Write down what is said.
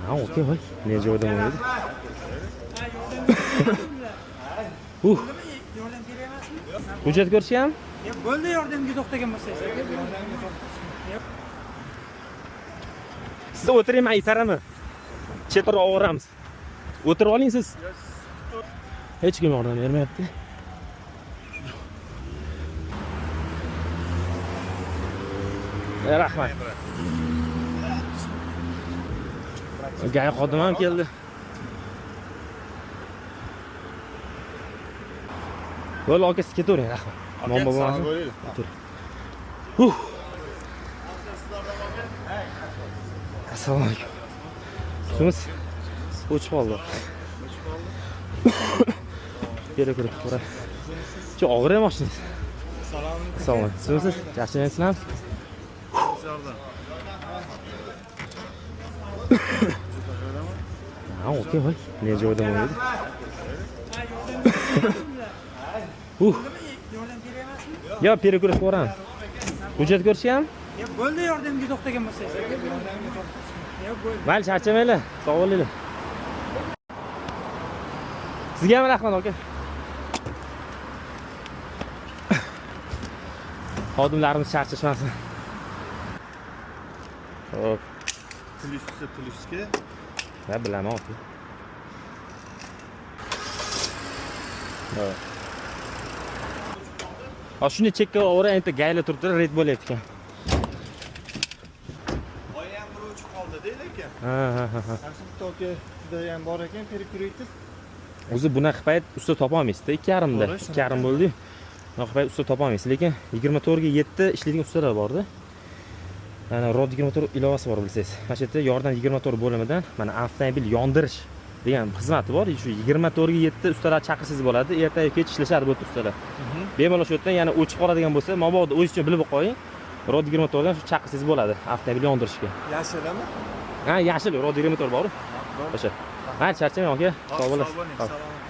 Ha, okey voy. Ne joydan o'ydi? Yordam berayapsizmi? Hujjat ko'risham? Yo'q, bo'ldi yordamga to'xtagan bo'lsangiz. Siz o'tiring, men itarami? Chetroq olamiz. O'tirib oling siz. Hech kim yordam bermayapti. Rahmat. Gay xodim ham keldi. Bo'ldi, aka, siz ketavering, rahmat. Muammo bo'lmasin. O'tiring. Assalomu alaykum. Siz o'chib qoldi. Kela kirib ko'ray. Chu og'riy mashinangiz. Assalomu alaykum. Siz charchaysizmi? Ha, okey voy. Ne joydan o'ydi? Yordam berayapsizmi? Yo, perekuras ko'ramiz. Hujjat ko'risham? Yo'q, bo'ldi yordamga to'xtagan bo'lsangiz. Yo'q, bo'ldi. Mayli, charchamanglar. Sog' bo'linglar. Sizga ham rahmat, aka. Xodimlarimiz charchashmasin. Hop. Plyuska. Ha, bilaman, aka. Ha, shuni chekka o'ra endi gayla turibdi, red bo'layapti ekan. Oy ham bir o'chib qoldi deydi ekan. Ha. Asl toki juda ham bor ekan, perekuritib. O'zi bunaqa payt usta topa olmaysiz-da, 2,5 da. 2,5 bo'ldi-yu. Bunaqa payt usta topa olmaysiz, lekin 24 ga 7 ishlaydigan ustalar bor-da. Mana ROD 24 ilovasi bor bilsangiz. Mana shu yerda yordam 24 bo'limidan mana avtomobil yondirish degan xizmati bor. Shu 24 ga 7 ustalar chaqirsangiz bo'ladi. Ertaga kech ishlashadi bu ustalar. Bemalol shu yerdan yana o'chib qoladigan bo'lsa, mabodo o'zingiz uchun bilib qo'ying. ROD 24 dan shu chaqirsangiz bo'ladi avtomobil yondirishga. Yashilmi? Ha, yashil ROD 24 bor. O'sha. Ha, charchamang aka. Sog' bo'lasiz. Sog' bo'ling.